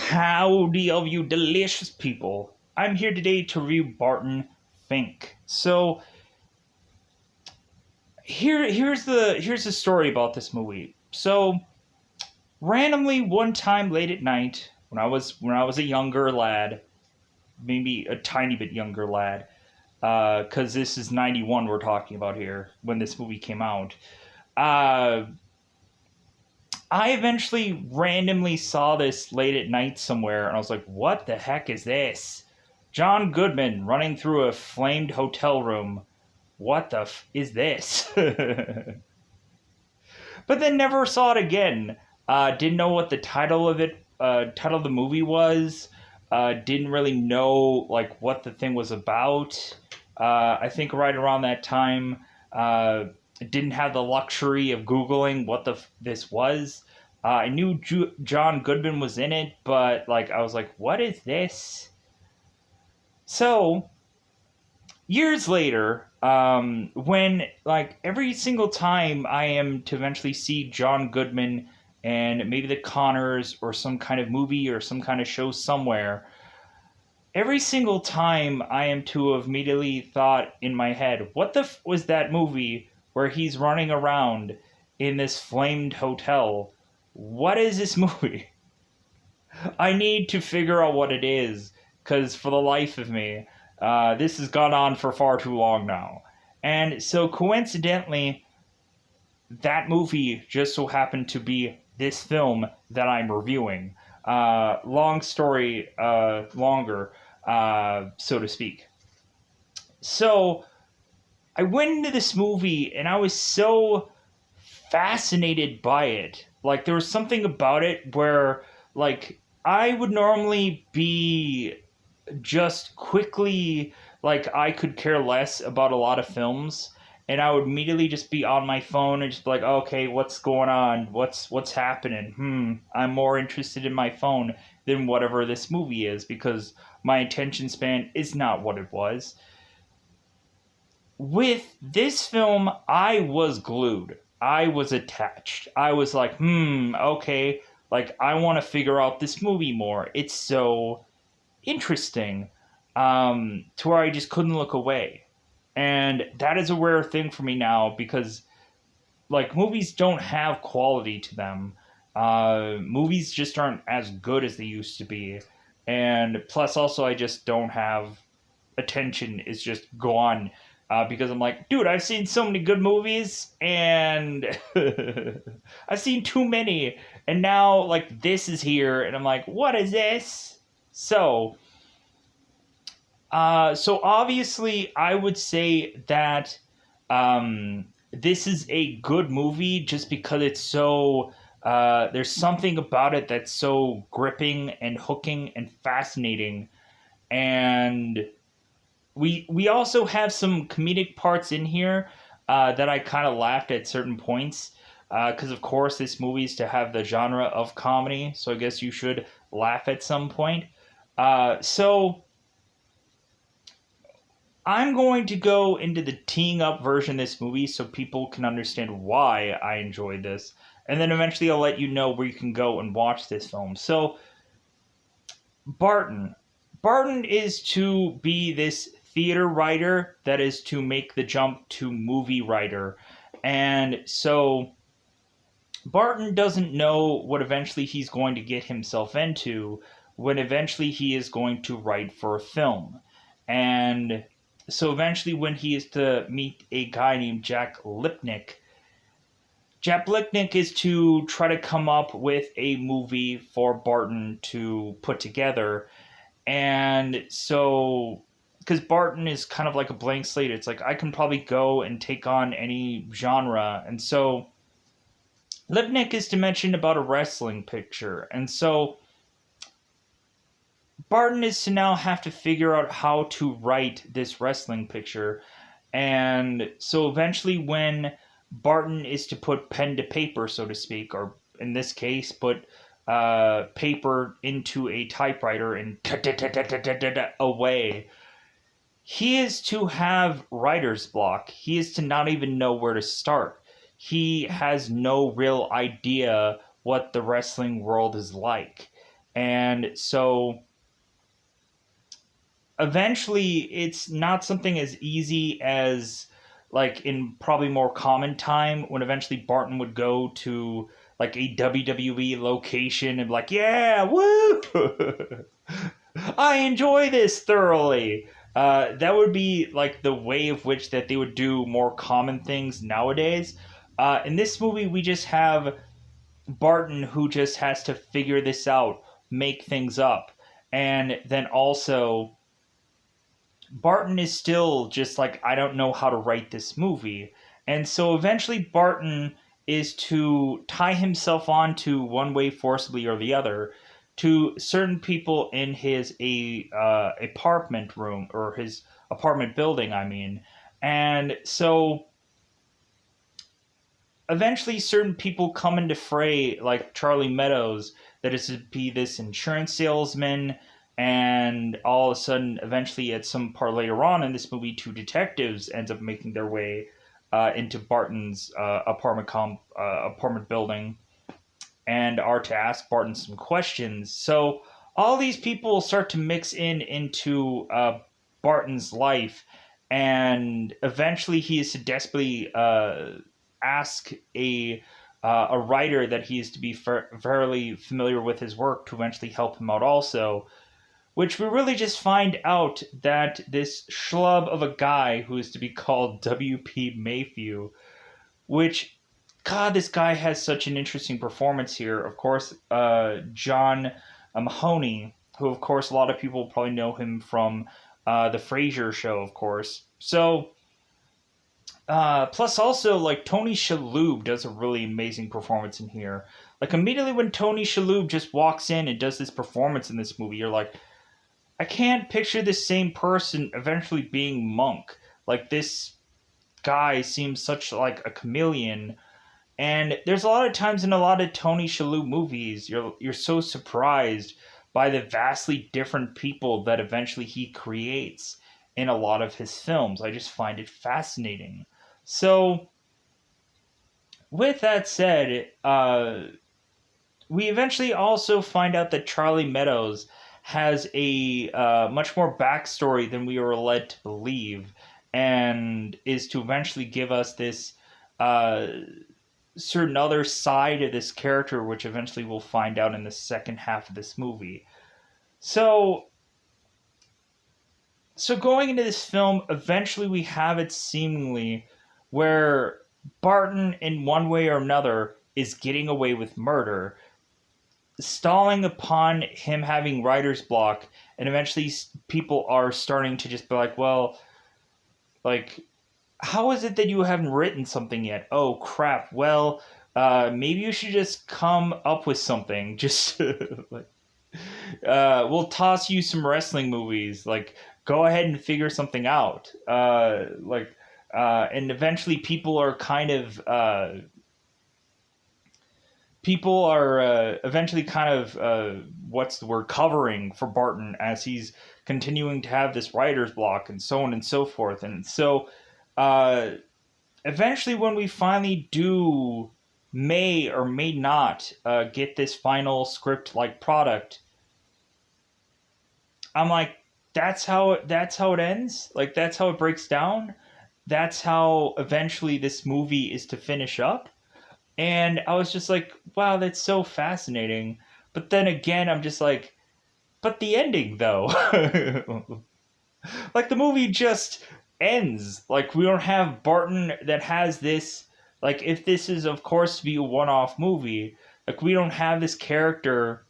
Howdy, all you delicious people. I'm here today to review Barton Fink. So here's the story about this movie. So randomly one time late at night, when I was a younger lad, maybe a tiny bit younger lad, because this is '91 we're talking about here when this movie came out. Uh, I eventually randomly saw this late at night somewhere, and I was like, what the heck is this? John Goodman running through a flamed hotel room. What the is this? But then never saw it again. Didn't know what the title of the movie was. Didn't really know like what the thing was about. I think right around that time, didn't have the luxury of Googling what this was. I knew John Goodman was in it, but like I was like, what is this? So years later, when like every single time I am to eventually see John Goodman and maybe the Connors or some kind of movie or some kind of show somewhere, every single time I am to have immediately thought in my head, what the was that movie where he's running around in this flamed hotel? What is this movie? I need to figure out what it is, because for the life of me, this has gone on for far too long now. And so coincidentally, that movie just so happened to be this film that I'm reviewing. Long story longer, so to speak. So I went into this movie and I was so fascinated by it. Like there was something about it where like I would normally be just quickly like I could care less about a lot of films, and I would immediately just be on my phone and just be like, okay, what's going on? What's happening? I'm more interested in my phone than whatever this movie is because my attention span is not what it was. With this film, I was glued. I was attached. I was like, okay, like I want to figure out this movie more. It's so interesting, to where I just couldn't look away. And that is a rare thing for me now because, like, movies don't have quality to them. Movies just aren't as good as they used to be. And plus, also, I just don't have attention is just gone because I'm like, dude, I've seen so many good movies and I've seen too many. And now, like, this is here, and I'm like, what is this? So obviously, I would say that this is a good movie just because it's so. There's something about it that's so gripping and hooking and fascinating, and we also have some comedic parts in here that I kind of laughed at certain points. Because of course this movie is to have the genre of comedy, so I guess you should laugh at some point. So I'm going to go into the teeing up version of this movie so people can understand why I enjoyed this. And then eventually I'll let you know where you can go and watch this film. So, Barton. Barton is to be this theater writer that is to make the jump to movie writer. And so, Barton doesn't know what eventually he's going to get himself into when eventually he is going to write for a film. And so eventually when he is to meet a guy named Jack Lipnick is to try to come up with a movie for Barton to put together. And so, because Barton is kind of like a blank slate, it's like I can probably go and take on any genre. And so Lipnick is to mention about a wrestling picture. And so Barton is to now have to figure out how to write this wrestling picture. And so eventually when Barton is to put pen to paper, so to speak, or in this case, put paper into a typewriter and away, he is to have writer's block. He is to not even know where to start. He has no real idea what the wrestling world is like. And so eventually it's not something as easy as like in probably more common time when eventually Barton would go to like a WWE location and be like, yeah, woo! I enjoy this thoroughly. That would be like the way of which that they would do more common things nowadays. In this movie, we just have Barton who just has to figure this out, make things up, and then also Barton is still just like, I don't know how to write this movie. And so eventually Barton is to tie himself on to one way forcibly or the other to certain people in his apartment room or his apartment building, I mean. And so eventually certain people come into fray, like Charlie Meadows, that is to be this insurance salesman, and all of a sudden, eventually, at some part later on in this movie, two detectives ends up making their way into Barton's apartment building, and are to ask Barton some questions. So all these people start to mix into Barton's life, and eventually he is to desperately ask a writer that he is to be fairly familiar with his work to eventually help him out also, which we really just find out that this schlub of a guy who is to be called W.P. Mayhew, which, God, this guy has such an interesting performance here. Of course, John Mahoney, who, of course, a lot of people probably know him from the Frasier show, of course. So, plus also, like, Tony Shalhoub does a really amazing performance in here. Like, immediately when Tony Shalhoub just walks in and does this performance in this movie, you're like, I can't picture this same person eventually being Monk. Like, this guy seems such like a chameleon, and there's a lot of times in a lot of Tony Shalhoub movies you're so surprised by the vastly different people that eventually he creates in a lot of his films. I just find it fascinating. So with that said, we eventually also find out that Charlie Meadows has a much more backstory than we were led to believe, and is to eventually give us this uh, certain other side of this character, which eventually we'll find out in the second half of this movie. So, so going into this film, eventually we have it seemingly where Barton, in one way or another, is getting away with murder, stalling upon him having writer's block, and eventually people are starting to just be like, well, like, how is it that you haven't written something yet? Oh crap! Well, maybe you should just come up with something. Just like, we'll toss you some wrestling movies. Like, go ahead and figure something out. And eventually people are kind of eventually kind of what's the word, covering for Barton as he's continuing to have this writer's block and so on and so forth. And so uh, eventually when we finally do may or may not get this final script like product, I'm like, that's how it ends. Like, that's how it breaks down. That's how eventually this movie is to finish up. And I was just like, wow, that's so fascinating. But then again, I'm just like, but the ending though. Like, the movie just ends. Like, we don't have Barton that has this, like, if this is of course to be a one-off movie, like, we don't have this character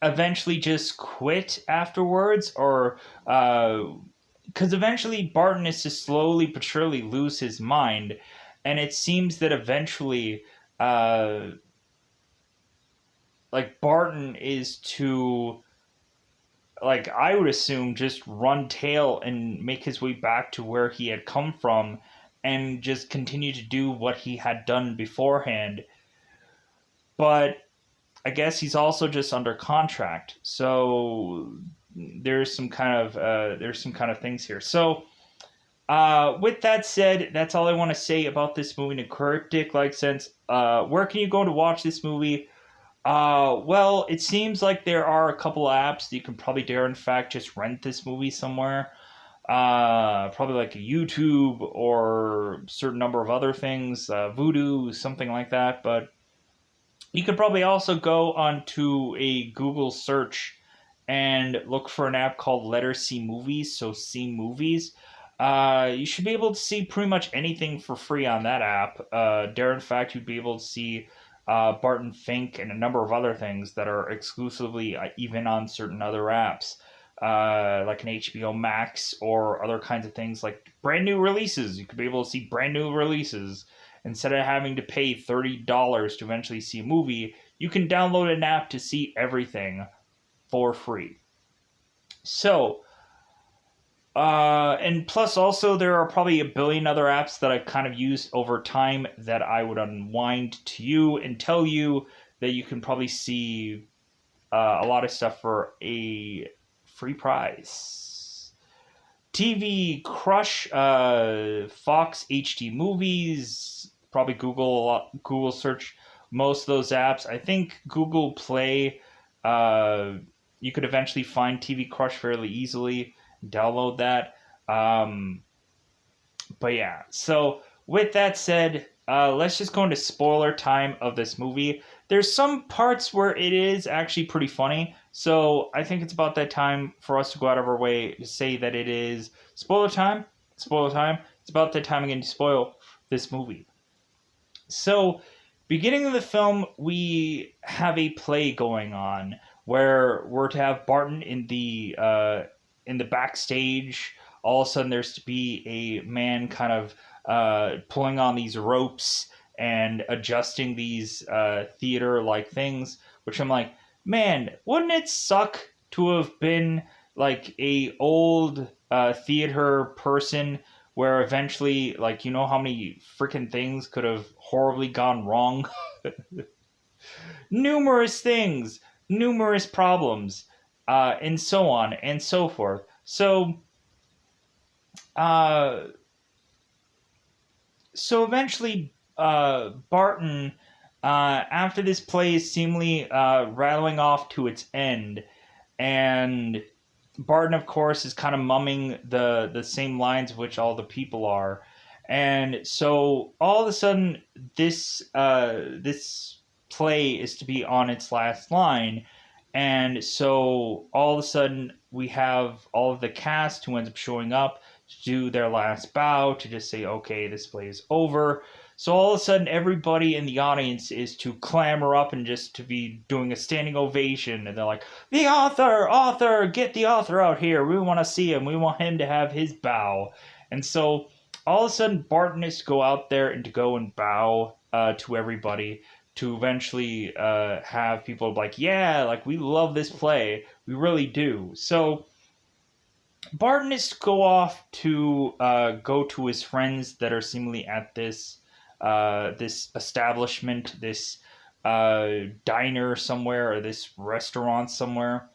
eventually just quit afterwards, or because eventually Barton is to slowly but surely lose his mind, and it seems that eventually uh, like, Barton is to, like, I would assume, just run tail and make his way back to where he had come from and just continue to do what he had done beforehand. But I guess he's also just under contract, so there's some kind of things here. So with that said, that's all I want to say about this movie in a cryptic like sense. Where can you go to watch this movie? Well, it seems like there are a couple apps that you can probably dare in fact just rent this movie somewhere. Probably like a YouTube or certain number of other things, Voodoo, something like that. But you could probably also go onto a Google search and look for an app called Letter C Movies, so C Movies. You should be able to see pretty much anything for free on that app. Dare in fact, you'd be able to see Barton Fink and a number of other things that are exclusively even on certain other apps, like an HBO Max or other kinds of things like brand new releases. You could be able to see brand new releases instead of having to pay $30 to eventually see a movie. You can download an app to see everything for free. So, and plus, also, there are probably a billion other apps that I've kind of used over time that I would unwind to you and tell you that you can probably see a lot of stuff for a free price. TV Crush, Fox HD Movies, probably Google search most of those apps. I think Google Play, uh, you could eventually find TV Crush fairly easily. Download that. But yeah, so with that said, let's just go into spoiler time of this movie. There's some parts where it is actually pretty funny, so I think it's about that time for us to go out of our way to say that it is spoiler time. Spoiler time. It's about that time again to spoil this movie. So, beginning of the film, we have a play going on where we're to have Barton in the backstage. All of a sudden, there's to be a man kind of pulling on these ropes and adjusting these theater like things. Which I'm like, man, wouldn't it suck to have been like a old theater person where eventually, like, you know how many freaking things could have horribly gone wrong? Numerous things, numerous problems, and so on and so forth. Uh, so eventually, Barton, after this play is seemingly rattling off to its end, and Barton, of course, is kind of mumming the same lines of which all the people are, and so all of a sudden, this play is to be on its last line, and so all of a sudden we have all of the cast who ends up showing up to do their last bow to just say, okay, this play is over. So all of a sudden, everybody in the audience is to clamor up and just to be doing a standing ovation, and they're like, "The author, get the author out here. We want to see him. We want him to have his bow." And so all of a sudden, Barton is to go out there and to go and bow to everybody to eventually have people like, "Yeah, like we love this play. We really do." So Barton is to go off to go to his friends that are seemingly at this establishment, this diner somewhere, or this restaurant somewhere,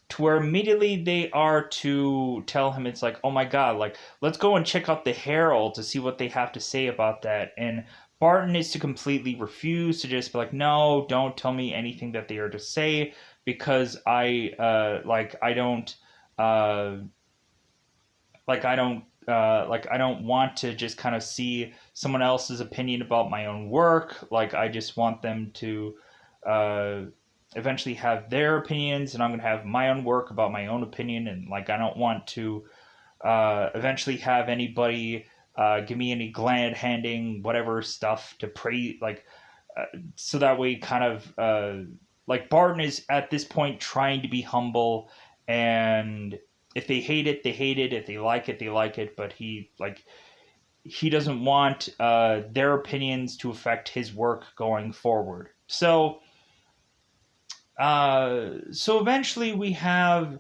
to where immediately they are to tell him, it's like, oh my god, like, let's go and check out the Herald to see what they have to say about that. And Barton is to completely refuse, to just be like, no, don't tell me anything that they are to say, because I don't uh I don't want to just kind of see someone else's opinion about my own work. Like, I just want them to uh, eventually have their opinions, and I'm going to have my own work about my own opinion. And like, I don't want to eventually have anybody give me any glad handing whatever stuff to pray, like, so that way kind of like Barton is at this point trying to be humble, and if they hate it, they hate it. If they like it, they like it. But he doesn't want their opinions to affect his work going forward. So eventually we have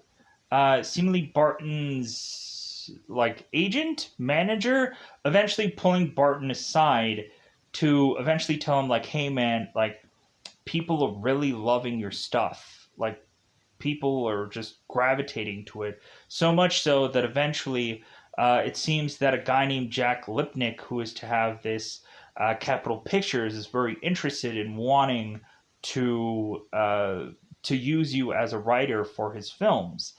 seemingly Barton's like agent, manager, eventually pulling Barton aside to eventually tell him, like, hey man, like, people are really loving your stuff. Like, people are just gravitating to it. So much so that eventually it seems that a guy named Jack Lipnick, who is to have this Capitol Pictures, is very interested in wanting to use you as a writer for his films.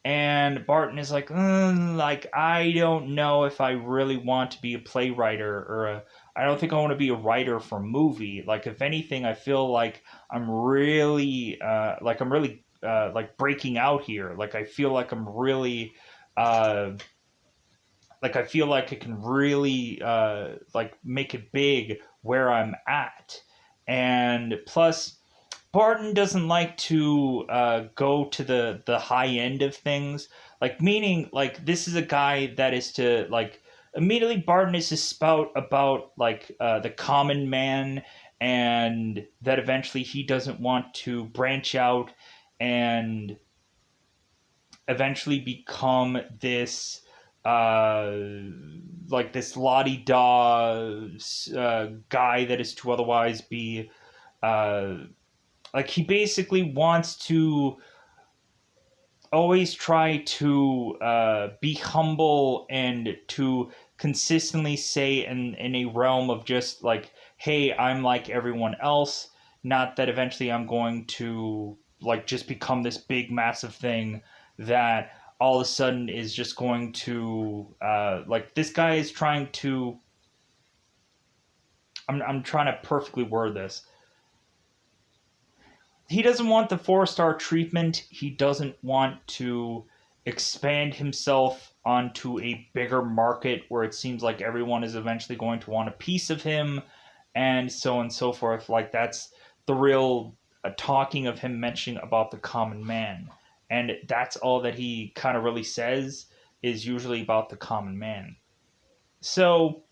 And Barton is like, like I don't know if I really want to be a playwright I don't think I want to be a writer for a movie. Like if anything, I feel like I'm really like breaking out here. Like I feel like I'm really uh, like I feel like I can really like make it big where I'm at. And plus, Barton doesn't like to go to the high end of things. Like meaning, like this is a guy that is to like immediately Barton is to spout about like the common man, and that eventually he doesn't want to branch out and eventually become this uh like this lottie da guy that is to otherwise be uh like he basically wants to always try to be humble and to consistently say in a realm of just like, hey, I'm like everyone else, not that eventually I'm going to like just become this big massive thing that all of a sudden is just going to like this guy is trying to I'm trying to perfectly word this. He doesn't want the 4-star treatment. He doesn't want to expand himself onto a bigger market where it seems like everyone is eventually going to want a piece of him, and so on and so forth. Like that's the real talking of him mentioning about the common man, and that's all that he kind of really says is usually about the common man. So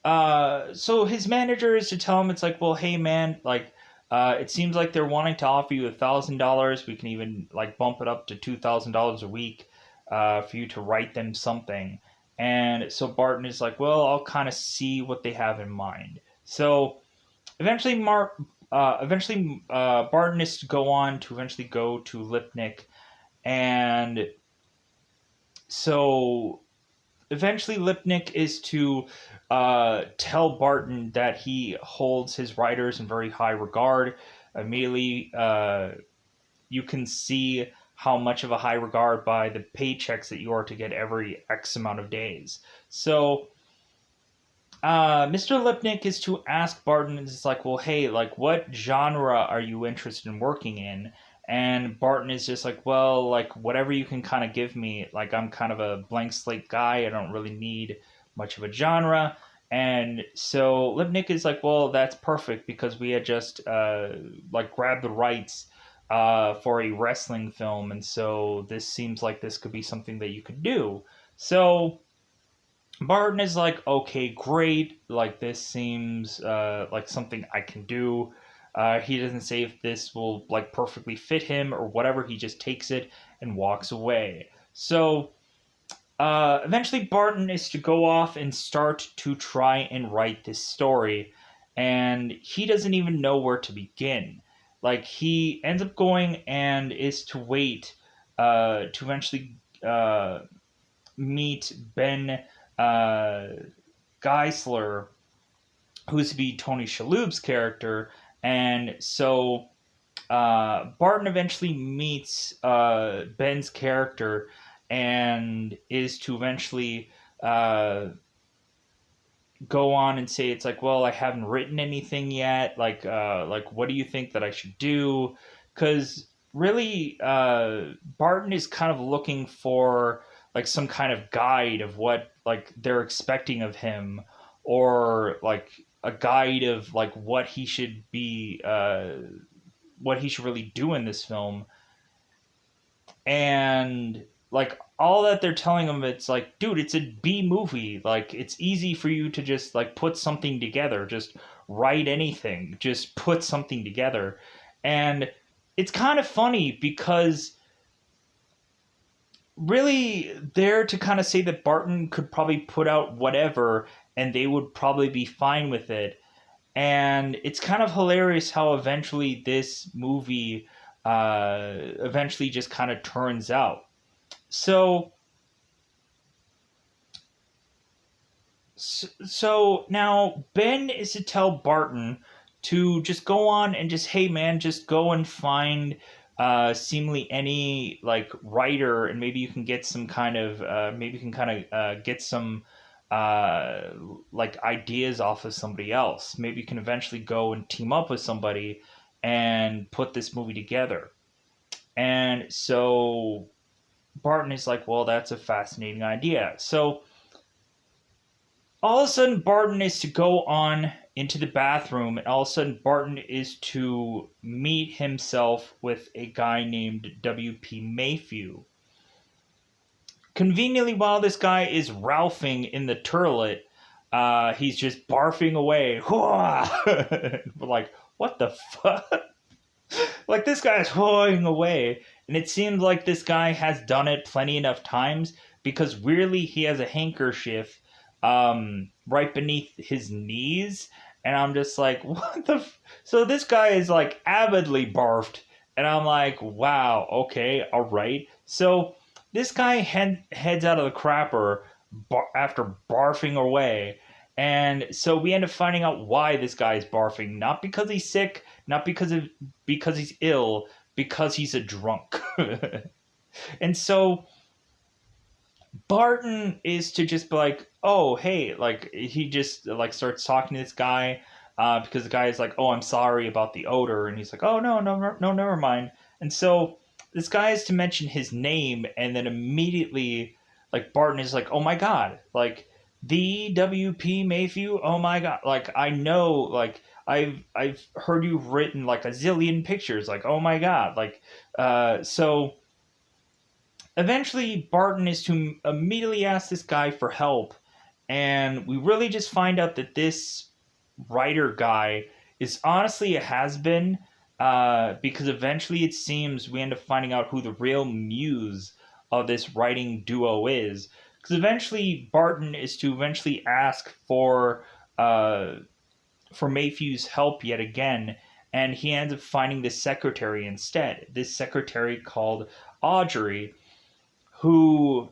so his manager is to tell him it's like, well, hey man, like, it seems like they're wanting to offer you $1,000. We can even like bump it up to $2,000 a week, for you to write them something. And so Barton is like, well, I'll kind of see what they have in mind. So eventually, Barton is to go on to eventually go to Lipnick, and so eventually Lipnick is to tell Barton that he holds his writers in very high regard. Immediately, you can see how much of a high regard by the paychecks that you are to get every X amount of days. So, Mr. Lipnick is to ask Barton, it's like, well, hey, like, what genre are you interested in working in? And Barton is just like, well, like, whatever you can kind of give me. Like, I'm kind of a blank slate guy. I don't really need much of a genre. And so Lipnick is like, well, that's perfect because we had just, like, grabbed the rights for a wrestling film. And so this seems like this could be something that you could do. So Barton is like, okay, great. Like, this seems like something I can do. He doesn't say if this will like perfectly fit him or whatever. He just takes it and walks away. So eventually, Barton is to go off and start to try and write this story, and he doesn't even know where to begin. Like, he ends up going and is to wait to eventually meet Ben uh, Geisler, who's to be Tony Shalhoub's character, and so Barton eventually meets Ben's character and is to eventually go on and say it's like, well, I haven't written anything yet. Like what do you think that I should do? Because really, Barton is kind of looking for like some kind of guide of what like they're expecting of him, or like a guide of like what he should really do in this film. And like all that they're telling him, it's like, dude, it's a B movie. Like, it's easy for you to just like put something together, just write anything, just put something together. And it's kind of funny because really they're to kind of say that Barton could probably put out whatever and they would probably be fine with it. And it's kind of hilarious how eventually this movie eventually just kind of turns out. So, so now Ben is to tell Barton to just go on and just, hey man, just go and find seemingly any like writer, and maybe you can get some kind of maybe you can kind of get some uh, like ideas off of somebody else. Maybe you can eventually go and team up with somebody and put this movie together. And so Barton is like, well, that's a fascinating idea. So all of a sudden, Barton is to go on into the bathroom, and all of a sudden, Barton is to meet himself with a guy named W.P. Mayhew. Conveniently, while this guy is ralphing in the toilet, he's just barfing away. We're like, what the fuck? Like, this guy is hoeing away. And it seems like this guy has done it plenty enough times, because weirdly, he has a handkerchief right beneath his knees. And I'm just like, what the? So this guy is like avidly barfed. And I'm like, wow, okay, all right. So this guy heads out of the crapper after barfing away. And so we end up finding out why this guy is barfing. Not because he's sick, not because he's ill, because he's a drunk. And so Barton is to just be like, oh, hey, like, he just like starts talking to this guy because the guy is like, oh, I'm sorry about the odor. And he's like, oh, no, never mind. And so this guy is to mention his name, and then immediately, like, Barton is like, oh my God, like, the W.P. Mayhew, oh my God, like, I know, like, I've heard you've written like a zillion pictures, like, oh my God, like, so eventually Barton is to immediately ask this guy for help, and we really just find out that this writer guy is honestly a has-been, because eventually it seems we end up finding out who the real muse of this writing duo is. Because eventually Barton is to eventually ask for Mayhew's help yet again, and he ends up finding this secretary instead. This secretary called Audrey, who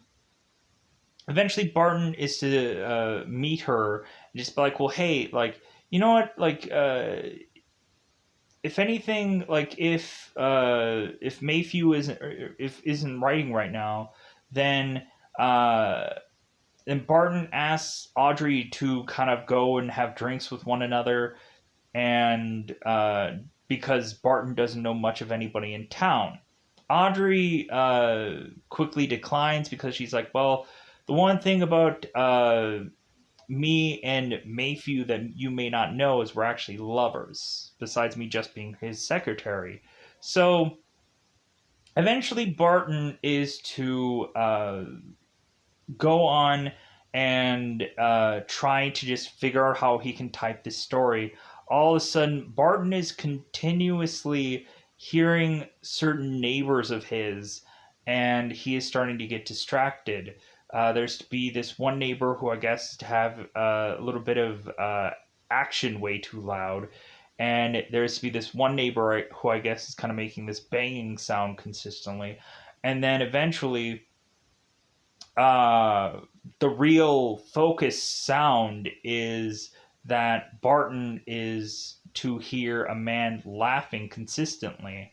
eventually Barton is to meet her and just be like, well, hey, like, you know what, like, if anything, like, if Mayhew isn't writing right now, then Barton asks Audrey to kind of go and have drinks with one another, and because Barton doesn't know much of anybody in town. Audrey quickly declines because she's like, well, the one thing about me and Mayhew that you may not know is we're actually lovers, besides me just being his secretary. So eventually Barton is to go on and try to just figure out how he can type this story. All of a sudden, Barton is continuously hearing certain neighbors of his, and he is starting to get distracted. There's to be this one neighbor who I guess to have a little bit of action way too loud, and there's to be this one neighbor who I guess is kind of making this banging sound consistently, and then eventually the real focus sound is that Barton is to hear a man laughing consistently.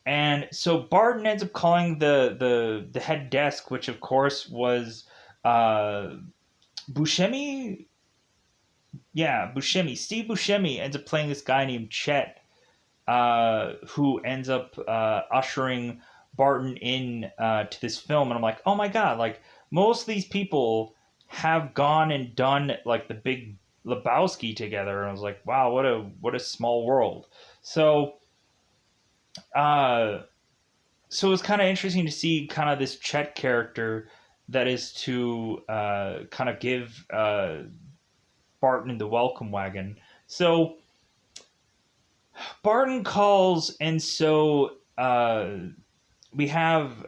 And so Barton ends up calling the head desk, which of course was Buscemi. Yeah, Buscemi. Steve Buscemi ends up playing this guy named Chet, who ends up ushering Barton in to this film. And I'm like, oh my God, like, most of these people have gone and done like the Big Lebowski together. And I was like, wow, what a small world. So so it was kind of interesting to see kind of this Chet character that is to kind of give Barton the welcome wagon. So Barton calls, and so we have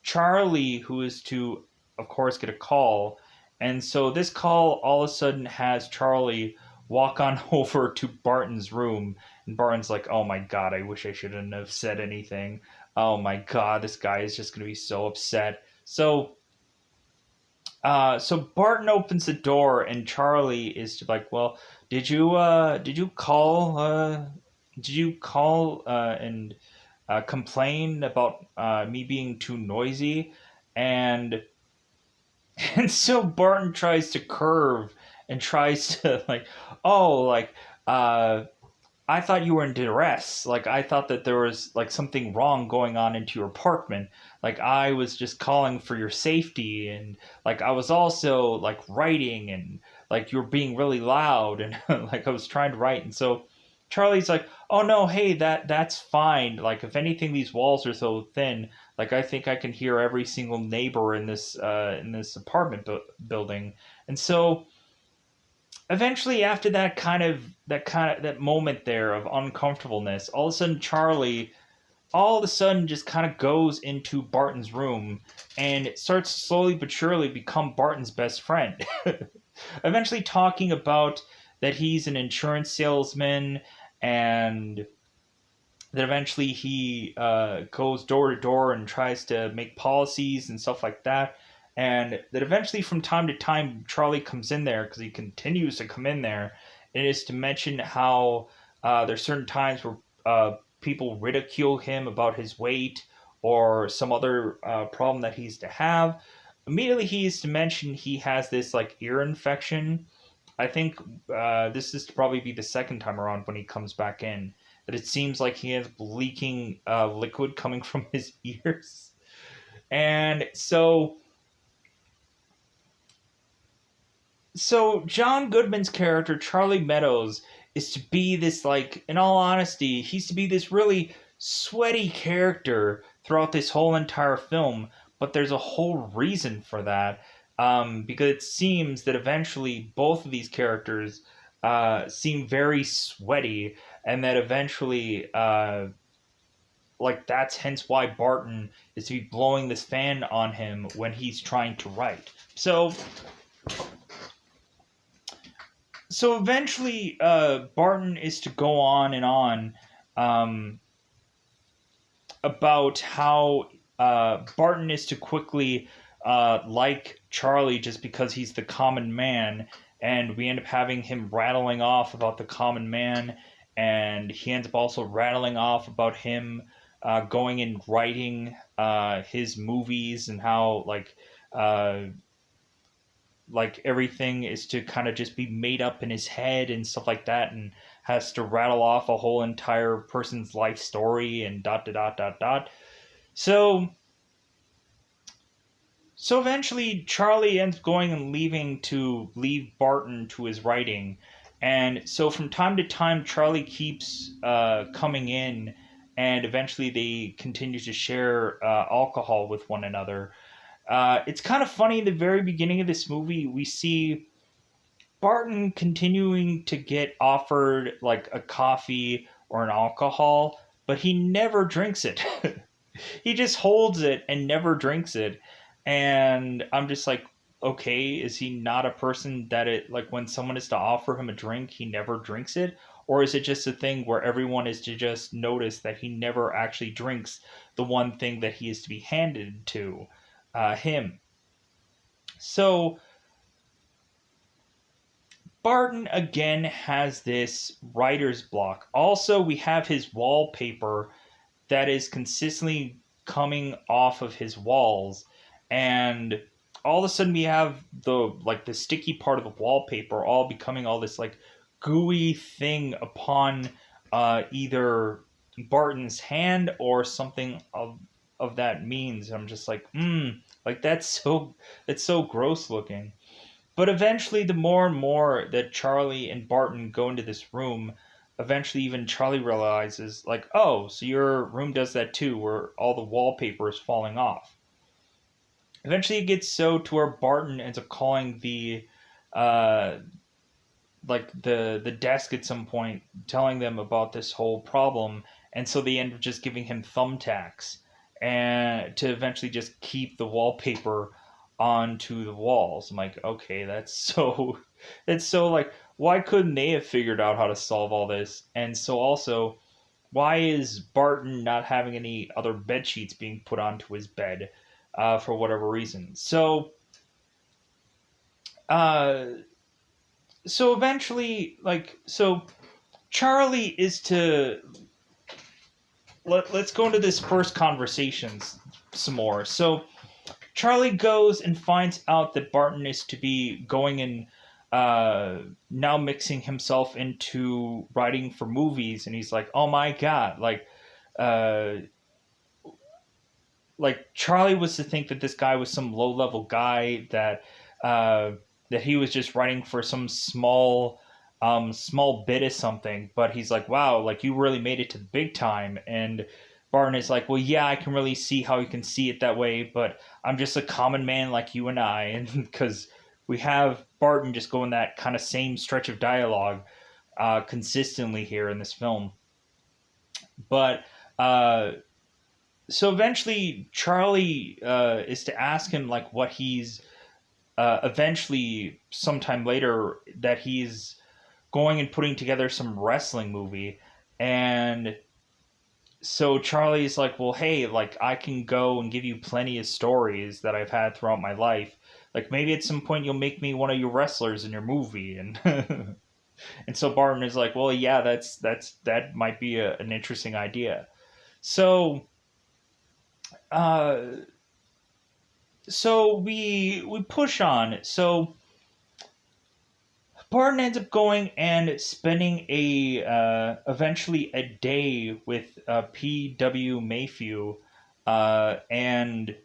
Charlie, who is to, of course, get a call. And so this call all of a sudden has Charlie walk on over to Barton's room. And Barton's like, oh my God, I wish I shouldn't have said anything. Oh my God, this guy is just going to be so upset. So So Barton opens the door, and Charlie is like, "Well, did you call and complain about me being too noisy?" And and so Barton tries to curve and tries to like, "Oh, like uh, I thought you were in duress. Like I thought that there was like something wrong going on into your apartment. Like I was just calling for your safety, and like I was also like writing, and like you were being really loud, and like I was trying to write." And so Charlie's like, "Oh no, hey, that's fine. Like if anything, these walls are so thin. Like I think I can hear every single neighbor in this apartment building." And so eventually after that moment there of uncomfortableness, all of a sudden Charlie all of a sudden just kind of goes into Barton's room and starts slowly but surely become Barton's best friend. Eventually talking about that he's an insurance salesman, and that eventually he goes door to door and tries to make policies and stuff like that. And that eventually, from time to time, Charlie comes in there because he continues to come in there. And it is to mention how there's certain times where people ridicule him about his weight or some other problem that he's to have. Immediately, he is to mention he has this like ear infection. I think this is to probably be the second time around when he comes back in, that it seems like he has leaking liquid coming from his ears. And so John Goodman's character, Charlie Meadows, is to be this, like, in all honesty, he's to be this really sweaty character throughout this whole entire film, but there's a whole reason for that. Because it seems that eventually both of these characters seem very sweaty, and that eventually, like, that's hence why Barton is to be blowing this fan on him when he's trying to write. So eventually, Barton is to go on and on um, about how Barton is to quickly like Charlie just because he's the common man, and we end up having him rattling off about the common man, and he ends up also rattling off about him going and writing his movies, and how uh, like everything is to kind of just be made up in his head and stuff like that, and has to rattle off a whole entire person's life story and dot dot dot dot dot. So so eventually Charlie ends up going and leaving to leave Barton to his writing. And so from time to time Charlie keeps coming in, and eventually they continue to share alcohol with one another. It's kind of funny, in the very beginning of this movie we see Barton continuing to get offered like a coffee or an alcohol, but he never drinks it. He just holds it and never drinks it. And I'm just like, okay, is he not a person that it, like, when someone is to offer him a drink, he never drinks it? Or is it just a thing where everyone is to just notice that he never actually drinks the one thing that he is to be handed to him? So Barton again has this writer's block. Also, we have his wallpaper that is consistently coming off of his walls, and all of a sudden we have the sticky part of the wallpaper all becoming all this like gooey thing upon either Barton's hand or something of that means. I'm just like, like that's so gross looking. But eventually, the more and more that Charlie and Barton go into this room, eventually even Charlie realizes, like, oh, so your room does that too, where all the wallpaper is falling off. Eventually, it gets so to where Barton ends up calling uh, the desk at some point, telling them about this whole problem, and so they end up just giving him thumbtacks and to eventually just keep the wallpaper onto the walls. I'm like, okay, that's so like, why couldn't they have figured out how to solve all this? And so also, why is Barton not having any other bed sheets being put onto his bed for whatever reason? So uh, so eventually, Charlie is to let's go into this first conversation some more. So Charlie goes and finds out that Barton is to be going and now mixing himself into writing for movies, and he's like, "Oh my god!" Uh, like Charlie was to think that this guy was some low level guy uh, that he was just writing for some small bit of something, but he's like, wow, like you really made it to the big time. And Barton is like, well, yeah, I can really see how you can see it that way, but I'm just a common man like you and I. And because we have Barton just going that kind of same stretch of dialogue consistently here in this film. But so eventually Charlie is to ask him like what he's eventually sometime later that he's going and putting together some wrestling movie. And so Charlie's like, well, hey, like I can go and give you plenty of stories that I've had throughout my life. Like maybe at some point you'll make me one of your wrestlers in your movie. And and so Barton is like, well, yeah, that might be an interesting idea. So uh so we push on. So Barton ends up going and spending a eventually a day with P.W. Mayhew, and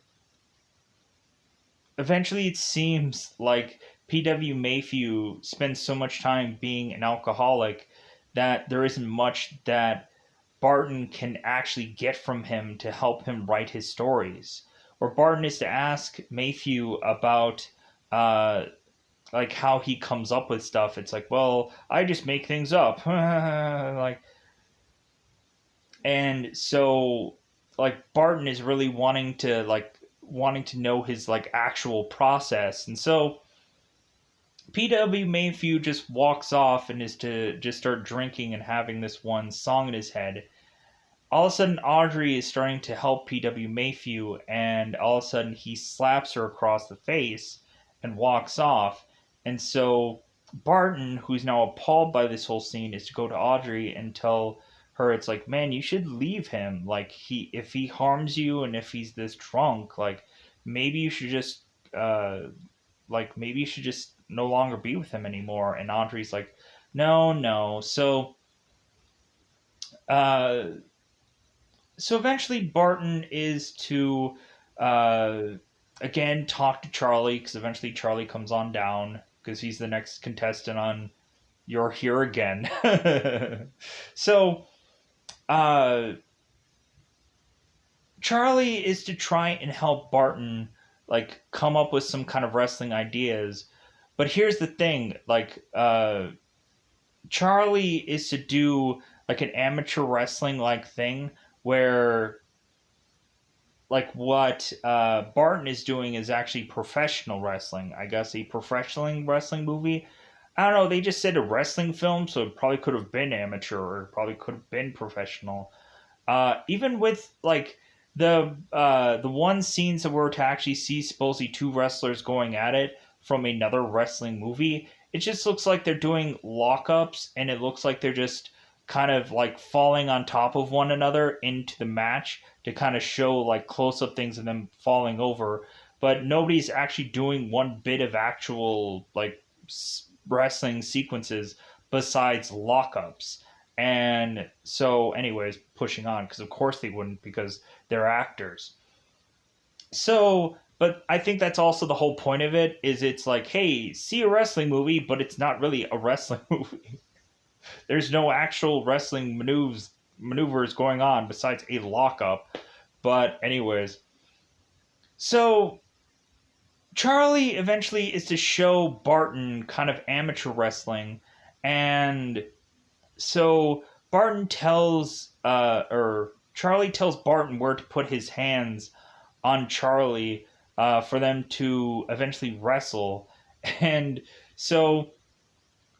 eventually it seems like P.W. Mayhew spends so much time being an alcoholic that there isn't much that Barton can actually get from him to help him write his stories. Where Barton is to ask Mayhew about like how he comes up with stuff. It's like, well, I just make things up. Like, and so like Barton is really wanting to know his like actual process. And so PW Mayhew just walks off and is to just start drinking and having this one song in his head. All of a sudden Audrey is starting to help PW Mayhew, and all of a sudden he slaps her across the face and walks off. And so Barton, who's now appalled by this whole scene, is to go to Audrey and tell her, it's like, man, you should leave him. Like if he harms you and if he's this drunk, like maybe you should just maybe you should just no longer be with him anymore. And Audrey's like, no, no. Uh so eventually Barton is to uh, again talk to Charlie, because eventually Charlie comes on down because he's the next contestant on You're Here Again. So uh, Charlie is to try and help Barton like come up with some kind of wrestling ideas. But here's the thing, Charlie is to do like an amateur wrestling like thing where like what Barton is doing is actually professional wrestling. I guess a professional wrestling movie. I don't know. They just said a wrestling film, so it probably could have been amateur or it probably could have been professional. Even with like the one scenes that were to actually see supposedly two wrestlers going at it from another wrestling movie, it just looks like they're doing lockups, and it looks like they're just kind of like falling on top of one another into the match to kind of show like close up things of them falling over. But nobody's actually doing one bit of actual like wrestling sequences besides lockups. And so, anyways, pushing on, because of course they wouldn't, because they're actors. So, but I think that's also the whole point of it, is it's like, hey, see a wrestling movie, but it's not really a wrestling movie. There's no actual wrestling maneuvers going on besides a lockup. But anyways, so Charlie eventually is to show Barton kind of amateur wrestling, and so Barton tells or Charlie tells Barton where to put his hands on Charlie for them to eventually wrestle. And so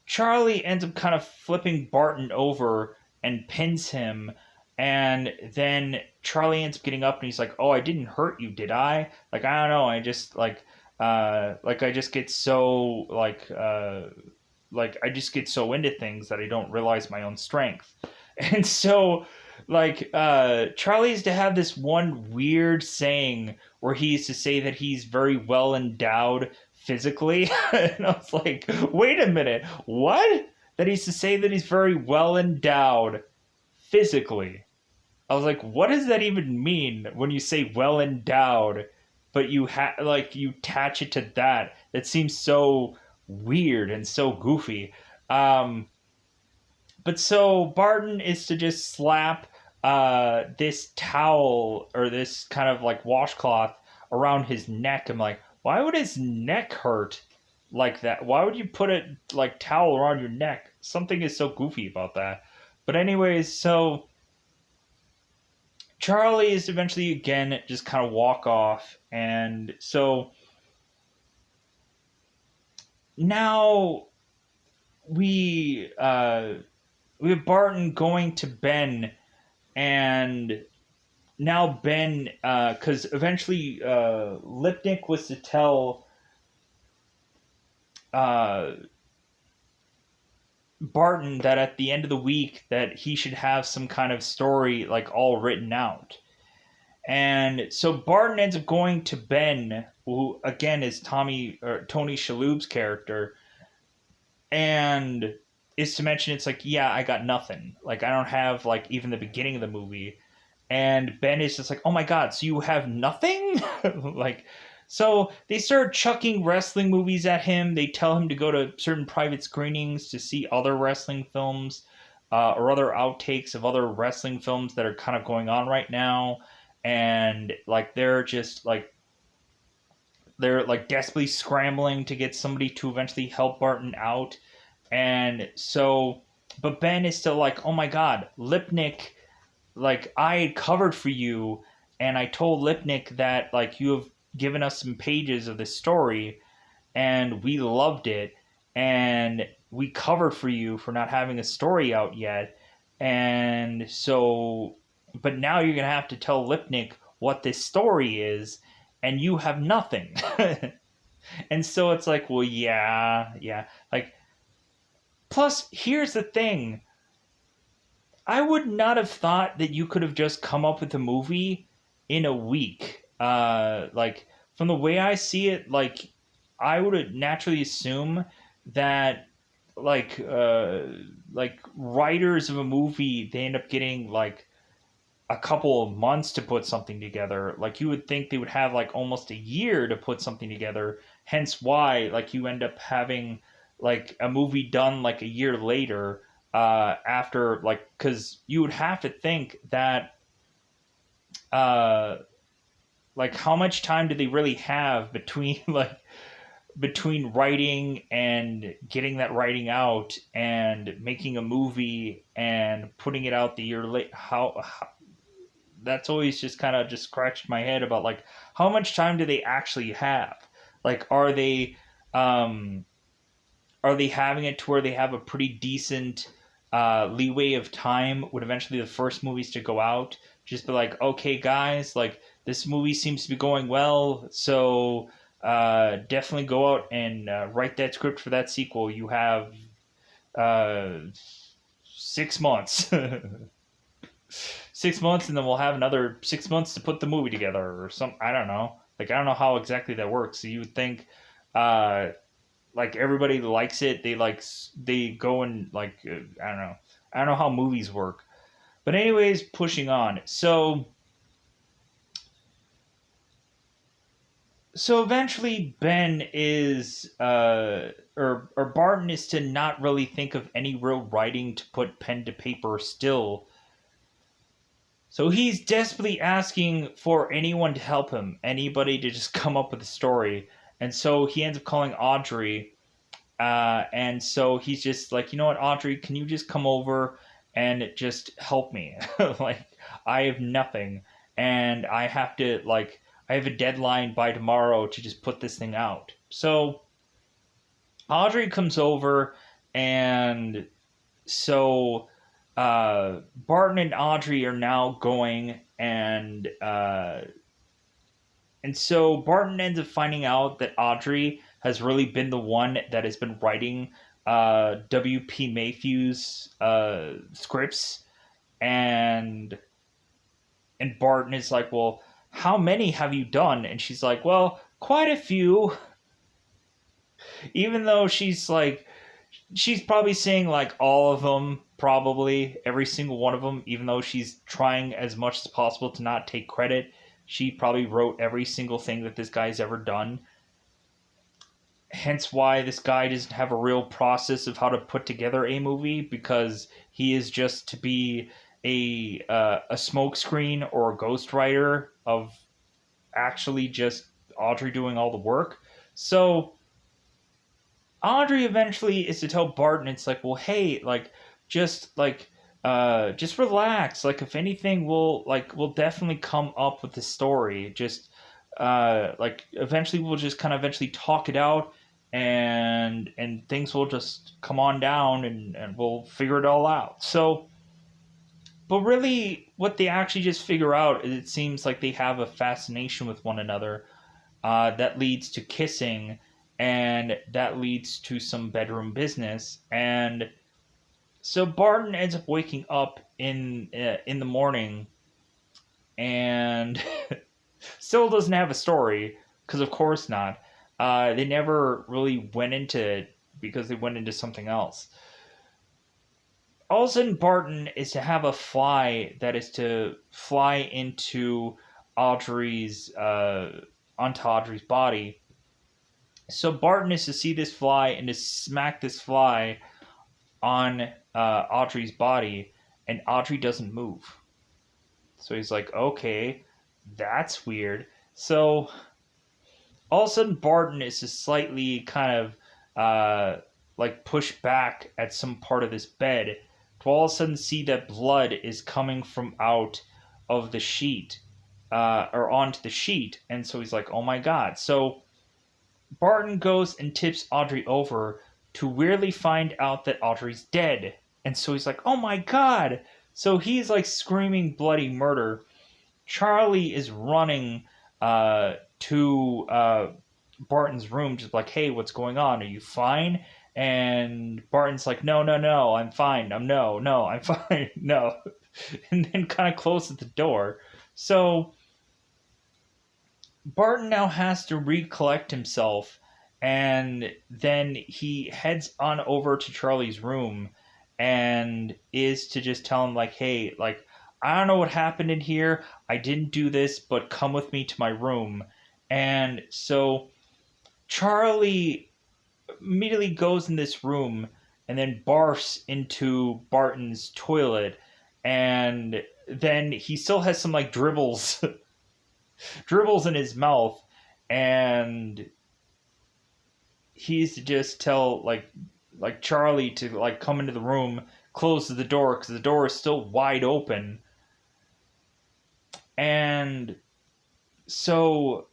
Charlie ends up kind of flipping Barton over and pins him. And then Charlie ends up getting up and he's like, oh, I didn't hurt you, did I? Like, I don't know. I just, like, Like I just get so I just get so into things that I don't realize my own strength. And so Charlie used to have this one weird saying where he used to say that he's very well endowed physically. And I was like, wait a minute, what? That he used to say that he's very well endowed physically. I was like, what does that even mean when you say well endowed, but you attach it to that? That seems so weird and so goofy. Um, but so Barton is to just slap this towel or this kind of like washcloth around his neck. I'm like, why would his neck hurt like that? Why would you put a like towel around your neck? Something is so goofy about that. But anyways, so Charlie is eventually again just kind of walk off, and so now we we have Barton going to Ben, and now Ben, because eventually Lipnick was to tell uh, Barton that at the end of the week that he should have some kind of story like all written out. And so Barton ends up going to Ben, who again is Tony Shalhoub's character, and is to mention it's like, yeah, I got nothing. Like I don't have like even the beginning of the movie. And Ben is just like, oh my god, so you have nothing? Like, so they start chucking wrestling movies at him. They tell him to go to certain private screenings to see other wrestling films or other outtakes of other wrestling films that are kind of going on right now. And like they're like desperately scrambling to get somebody to eventually help Barton out. And so, but Ben is still like, oh my god, Lipnick, like I had covered for you, and I told Lipnick that like you have given us some pages of this story, and we loved it, and we covered for you for not having a story out yet, and so, but now you're gonna have to tell Lipnick what this story is, and you have nothing. And so it's like, well, yeah, like. Plus, here's the thing. I would not have thought that you could have just come up with a movie in a week. Like from the way I see it, like I would naturally assume that like uh, like writers of a movie they end up getting like a couple of months to put something together. Like you would think they would have like almost a year to put something together. Hence why like you end up having like a movie done like a year later after like because you would have to think that uh like how much time do they really have between between writing and getting that writing out and making a movie and putting it out the year late how that's always just kind of just scratched my head about like how much time do they actually have, like um are they having it to where they have a pretty decent leeway of time when eventually the first movies to go out just be like, okay guys, like this movie seems to be going well, so definitely go out and write that script for that sequel. You have uh, 6 months 6 months, and then we'll have another 6 months to put the movie together or some. I don't know. Like I don't know how exactly that works. So you would think, uh, like everybody likes it. They go and like I don't know. I don't know how movies work. But anyways, pushing on. So eventually Ben is or Barton is to not really think of any real writing to put pen to paper still. So he's desperately asking for anyone to help him, anybody to just come up with a story. And so he ends up calling Audrey. And so he's just like, you know what, Audrey, can you just come over and just help me? Like, I have nothing. And I have a deadline by tomorrow to just put this thing out. So Audrey comes over, and so Barton and Audrey are now going and And so Barton ends up finding out that Audrey has really been the one that has been writing W.P. Mayhew's scripts, and Barton is like, well, how many have you done? And she's like, well, quite a few. Even though she's probably saying like all of them, probably every single one of them, even though she's trying as much as possible to not take credit. She probably wrote every single thing that this guy's ever done. Hence why this guy doesn't have a real process of how to put together a movie, because he is just to be a smokescreen or a ghostwriter of actually just Audrey doing all the work. So Audrey eventually is to tell Barton, it's like, well, hey, like, just relax. Like, if anything, we'll definitely come up with the story. Just, like, eventually we'll just kind of eventually talk it out, and things will just come on down, and we'll figure it all out. So, but really, what they actually just figure out is it seems like they have a fascination with one another, that leads to kissing, and that leads to some bedroom business. And so Barton ends up waking up in the morning, and still doesn't have a story, because of course not. They never really went into it because they went into something else. All of a sudden, Barton is to have a fly that is to fly into Audrey's onto Audrey's body. So Barton is to see this fly and to smack this fly on Audrey's body, and Audrey doesn't move. So he's like, okay, that's weird. So all of a sudden, Barton is to slightly kind of like push back at some part of this bed, to all of a sudden see that blood is coming from out of the sheet, or onto the sheet. And so he's like, oh my god. So Barton goes and tips Audrey over, to weirdly find out that Audrey's dead. And so he's like, oh my god. So he's like screaming bloody murder. Charlie is running to Barton's room, just like, hey, what's going on? Are you fine? And Barton's like, no, no, no, I'm fine. I'm fine. No. And then kind of closes the door. So Barton now has to recollect himself, and then he heads on over to Charlie's room, and is to just tell him, like, hey, like, I don't know what happened in here. I didn't do this, but come with me to my room. And so Charlie immediately goes in this room and then barfs into Barton's toilet, and then he still has some like dribbles dribbles in his mouth, and he's to just tell like Charlie to like come into the room, close the door because the door is still wide open. And so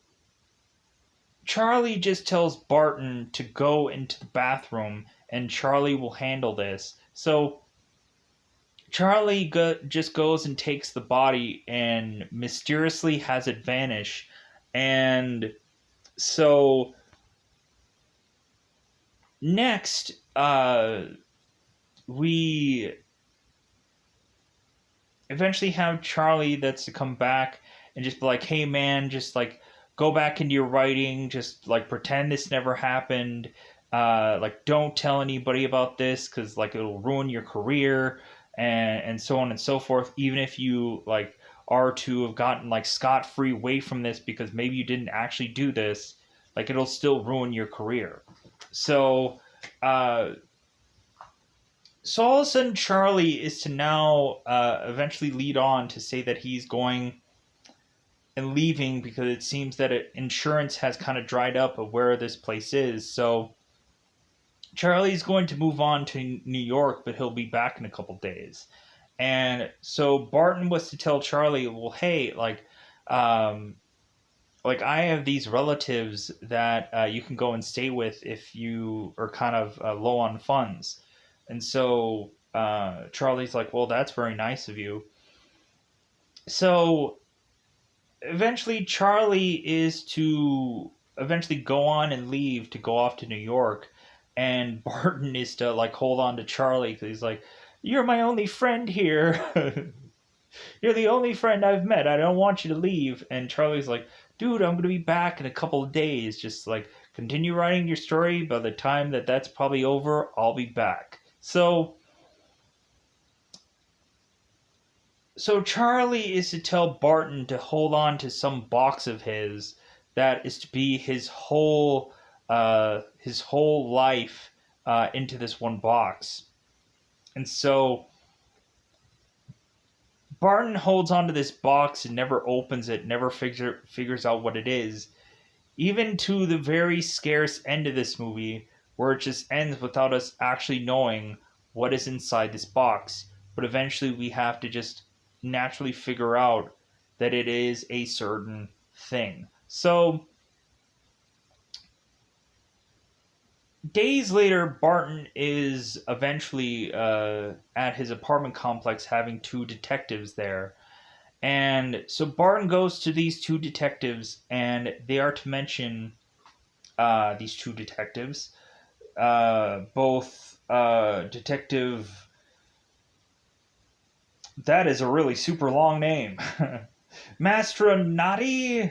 Charlie just tells Barton to go into the bathroom, and Charlie will handle this. So Charlie just goes and takes the body and mysteriously has it vanish. And so next, we eventually have Charlie that's to come back and just be like, hey man, just like go back into your writing, just like pretend this never happened. Like don't tell anybody about this because like it'll ruin your career, and so on and so forth. Even if you like are to have gotten like scot-free away from this because maybe you didn't actually do this, like it'll still ruin your career. So so all of a sudden Charlie is to now eventually lead on to say that he's going and leaving because it seems that insurance has kind of dried up of where this place is. So Charlie's going to move on to New York, but he'll be back in a couple days. And so Barton was to tell Charlie, well, hey, like I have these relatives that you can go and stay with if you are kind of low on funds. And so Charlie's like, well, that's very nice of you. So eventually Charlie is to eventually go on and leave to go off to New York, and Barton is to like hold on to Charlie because he's like, "You're my only friend here. You're the only friend I've met. I don't want you to leave." And Charlie's like, "Dude, I'm gonna be back in a couple of days. Just like continue writing your story. By the time that's probably over, I'll be back." So Charlie is to tell Barton to hold on to some box of his that is to be his whole life into this one box. And so Barton holds onto this box and never opens it, never figures out what it is, even to the very scarce end of this movie, where it just ends without us actually knowing what is inside this box. But eventually we have to just naturally figure out that it is a certain thing. So days later, Barton is eventually at his apartment complex having two detectives there. And so Barton goes to these two detectives, and they are to mention these two detectives, both Detective. That is a really super long name. Mastronati,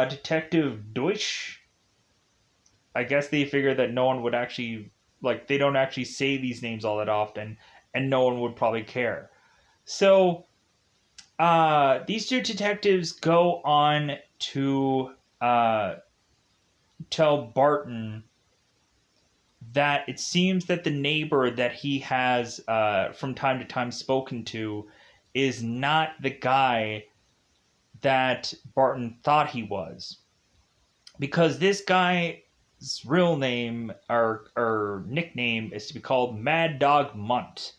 Detective Deutsch. I guess they figured that no one would actually, like, they don't actually say these names all that often, and no one would probably care. So, these two detectives go on to tell Barton that it seems that the neighbor that he has from time to time spoken to is not the guy that Barton thought he was. Because this guy's real name or nickname is to be called Mad Dog Munt.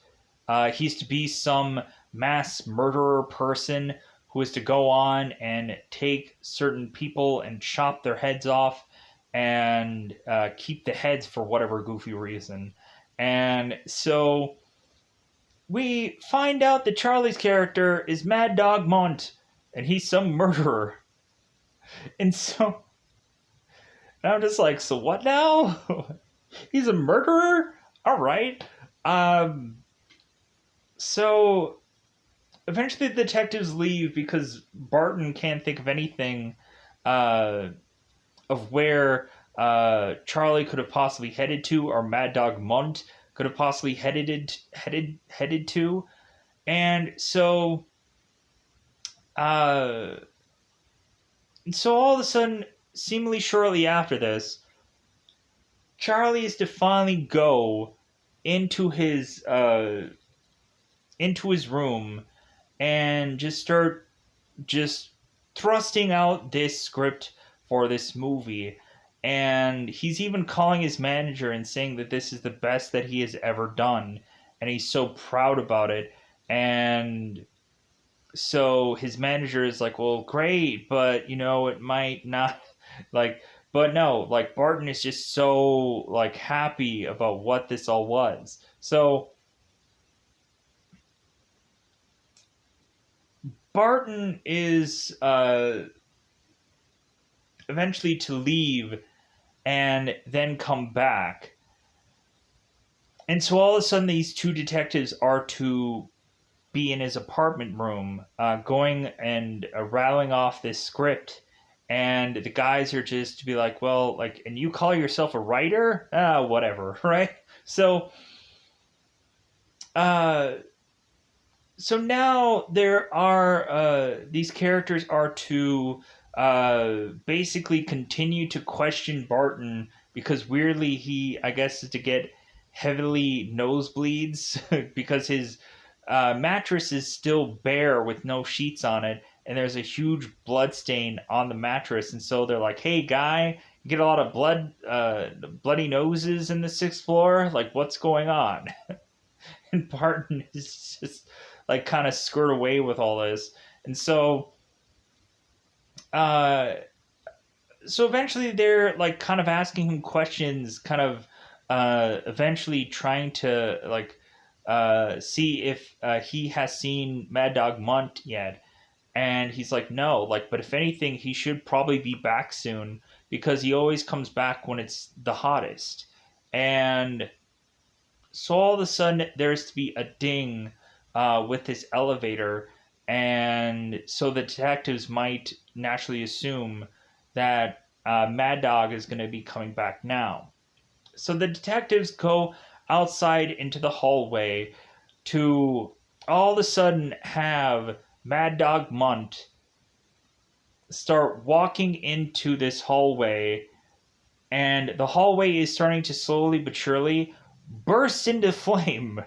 He's to be some mass murderer person who is to go on and take certain people and chop their heads off and keep the heads for whatever goofy reason. And so we find out that Charlie's character is Mad Dog Munt, and he's some murderer. And so I'm just like, so what now? He's a murderer? All right. Um, so eventually the detectives leave because Barton can't think of anything uh, of where Charlie could have possibly headed to, or Mad Dog Munt could have possibly headed to, and uh, so all of a sudden, seemingly shortly after this, Charlie is to finally go into his room and just start just thrusting out this script for this movie. And he's even calling his manager and saying that this is the best that he has ever done. And he's so proud about it. And so his manager is like, well, great, but it might not like, but no, like Barton is just so like happy about what this all was. So Barton is eventually to leave and then come back. And so all of a sudden, these two detectives are to be in his apartment room, going and rattling off this script. And the guys are just to be like, well, like, and you call yourself a writer? Whatever, right? So, uh, so now there are these characters are to basically continue to question Barton because weirdly he, I guess, is to get heavily nosebleeds because his mattress is still bare with no sheets on it, and there's a huge blood stain on the mattress. And so they're like, "Hey, guy, you get a lot of bloody noses in the sixth floor. Like, what's going on?" And Barton is just like kind of skirt away with all this, and uh, so eventually they're like kind of asking him questions, kind of eventually trying to like see if he has seen Mad Dog Munt yet. And he's like, no, like, but if anything, he should probably be back soon because he always comes back when it's the hottest. And so all of a sudden, there's to be a ding with this elevator. And so the detectives might naturally assume that Mad Dog is going to be coming back now. So the detectives go outside into the hallway to all of a sudden have Mad Dog Munt start walking into this hallway, and the hallway is starting to slowly but surely burst into flame.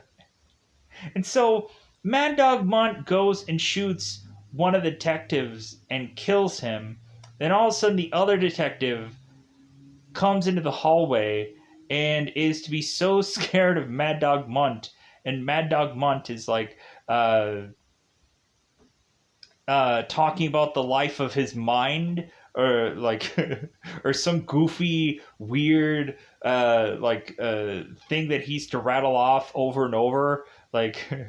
And so Mad Dog Munt goes and shoots one of the detectives and kills him. Then all of a sudden, the other detective comes into the hallway and is to be so scared of Mad Dog Munt. And Mad Dog Munt is like, talking about the life of his mind, or like or some goofy weird thing that he's to rattle off over and over, like do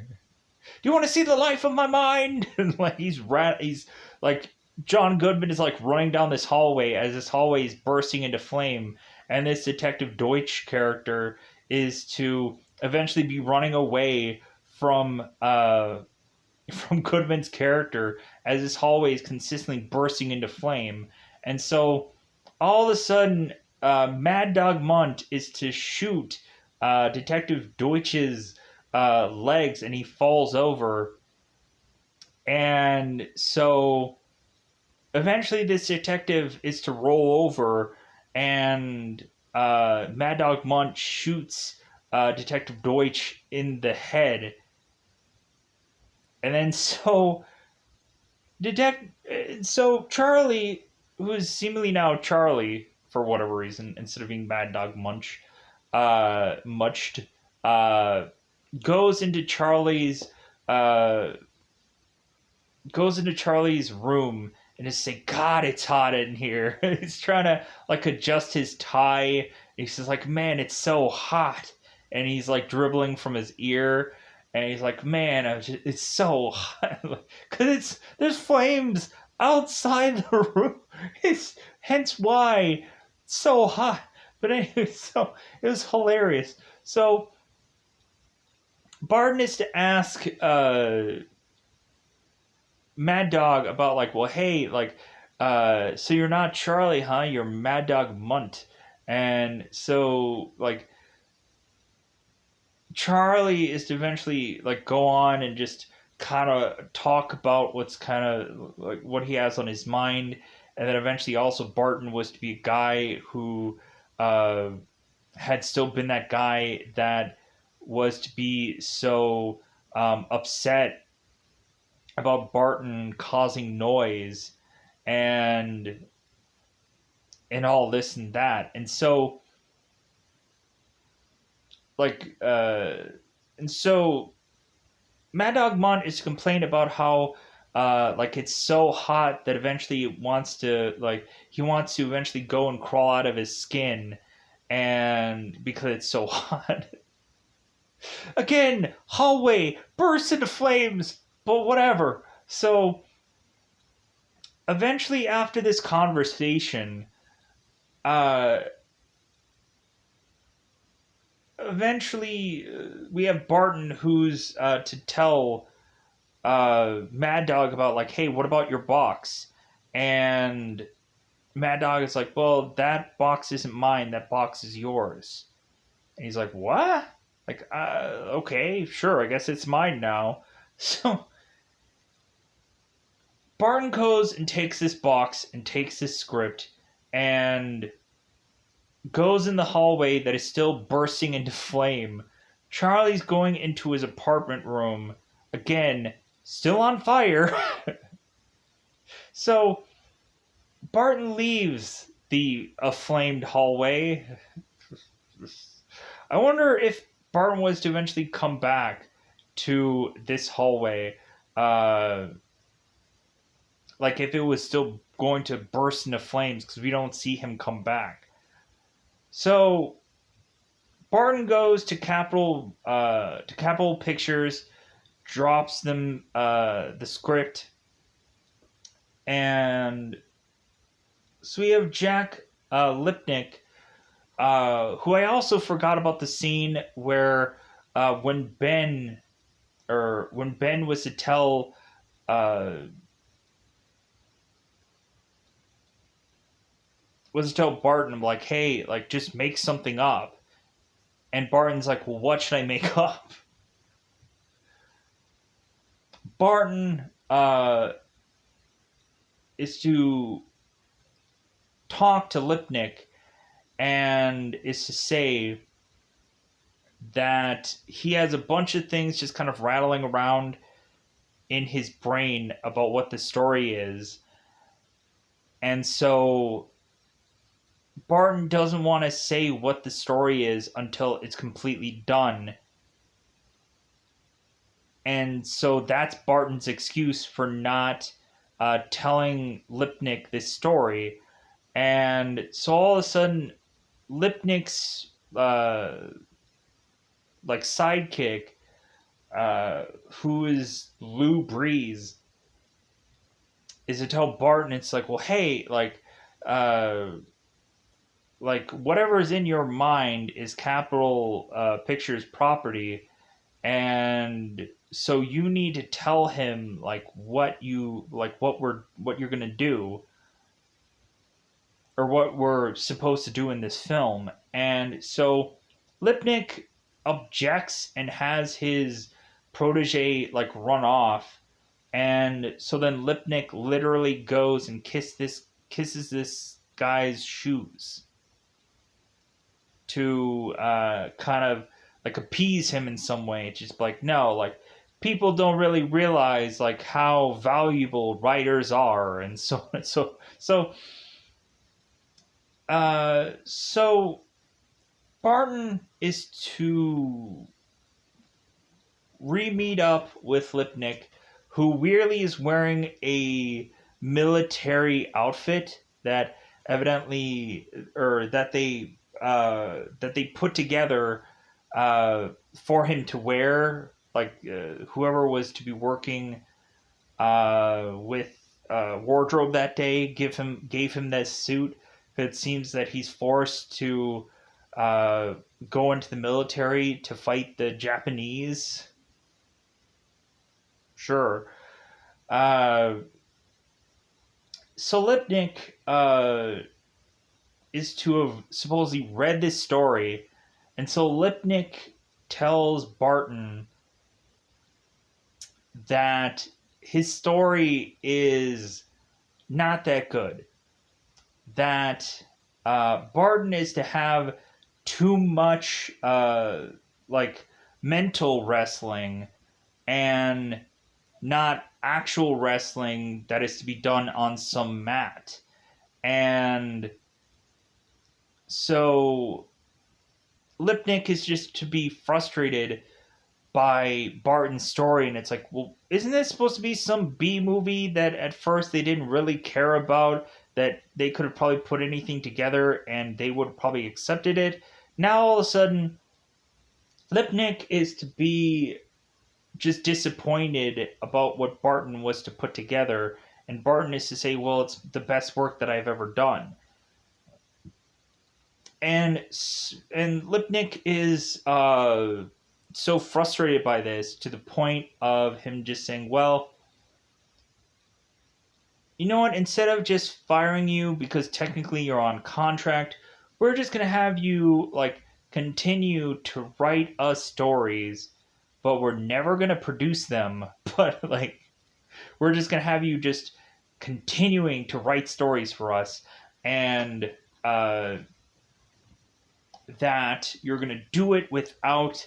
you want to see the life of my mind? And like he's like, John Goodman is like running down this hallway as this hallway is bursting into flame, and this Detective Deutsch character is to eventually be running away from Goodman's character as this hallway is consistently bursting into flame. And so all of a sudden, Mad Dog Munt is to shoot Detective Deutsch's legs, and he falls over. And so eventually, this detective is to roll over, and Mad Dog Munt shoots Detective Deutsch in the head. And then so Charlie, who is seemingly now Charlie for whatever reason, instead of being Mad Dog Munched, uh, goes into Charlie's uh, goes into Charlie's room and is saying, "God, it's hot in here." He's trying to like adjust his tie. He says, "Like, man, it's so hot," and he's like dribbling from his ear. And he's like, "Man, it's so hot because there's flames outside the room. It's hence why it's so hot." But anyway, so it was hilarious. So Barton is to ask Mad Dog about like, well, hey, like, so you're not Charlie, huh? You're Mad Dog Munt. And so like Charlie is to eventually like go on and just kind of talk about what's kind of like what he has on his mind, and then eventually also Barton was to be a guy who uh, had still been that guy that was to be so upset about Barton causing noise and all this and that, and so like and so Mad Dog Munt is to complain about how like it's so hot that eventually he wants to eventually go and crawl out of his skin, and because it's so hot. Again, hallway bursts into flames, but whatever. So eventually after this conversation, uh we have Barton who's to tell Mad Dog about like, hey, what about your box? And Mad Dog is like, well, that box isn't mine. That box is yours. And he's like, what? Like, okay, sure. I guess it's mine now. So Barton goes and takes this box and takes this script and goes in the hallway that is still bursting into flame. Charlie's going into his apartment room, again, still on fire. So Barton leaves the aflamed hallway. I wonder if Barton was to eventually come back to this hallway, uh, like if it was still going to burst into flames, because we don't see him come back. So Barton goes to Capitol Pictures, drops them the script, And so we have Jack Lipnick, who I also forgot about the scene where when Ben was to tell uh, Barton, like, hey, like, just make something up. And Barton's like, well, what should I make up? Barton is to talk to Lipnick and is to say that he has a bunch of things just kind of rattling around in his brain about what the story is. And so Barton doesn't want to say what the story is until it's completely done. And so that's Barton's excuse for not telling Lipnick this story. And so all of a sudden, Lipnick's like sidekick, who is Lou Breeze, is to tell Barton, it's like, well, hey, like whatever's in your mind is Capitol Pictures property, and so you need to tell him like what you're gonna do, or what we're supposed to do in this film. And so Lipnick objects and has his protege like run off. And so then Lipnick literally goes and kisses this guy's shoes to kind of like appease him in some way. It's just like, no, like people don't really realize like how valuable writers are, and so Barton is to re-meet up with Lipnick, who weirdly is wearing a military outfit that evidently, or that they put together for him to wear. Like whoever was to be working with wardrobe that day gave him this suit. It seems that he's forced to go into the military to fight the Japanese. Sure. Uh, so Lipnick is to have supposedly read this story, and so Lipnick tells Barton that his story is not that good. That Barton is to have too much like mental wrestling and not actual wrestling that is to be done on some mat. And so Lipnick is just to be frustrated by Barton's story, and it's like, well, isn't this supposed to be some B movie that at first they didn't really care about, that they could have probably put anything together and they would have probably accepted it? Now all of a sudden, Lipnick is to be just disappointed about what Barton was to put together, and Barton is to say, well, it's the best work that I've ever done. And Lipnick is so frustrated by this, to the point of him just saying, well, you know what, instead of just firing you because technically you're on contract, we're just going to have you like continue to write us stories, but we're never going to produce them. But like, we're just going to have you just continuing to write stories for us, and that you're going to do it without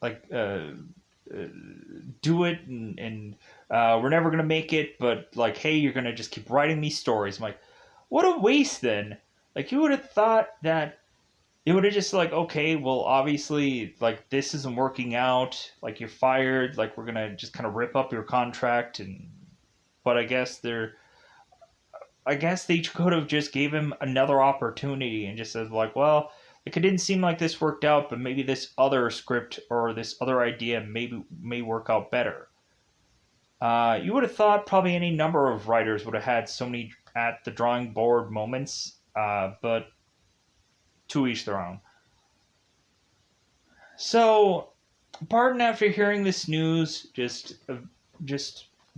like do it, and we're never going to make it, but like, hey, you're going to just keep writing these stories. I'm like, what a waste then. Like, you would have thought that it would have just like, okay, well, obviously, like, this isn't working out, like, you're fired, like, we're going to just kind of rip up your contract. And but I guess they could have just gave him another opportunity and just said like, well, like, it didn't seem like this worked out, but maybe this other script or this other idea may work out better. You would have thought probably any number of writers would have had so many at the drawing board moments, but to each their own. So Barton, after hearing this news, just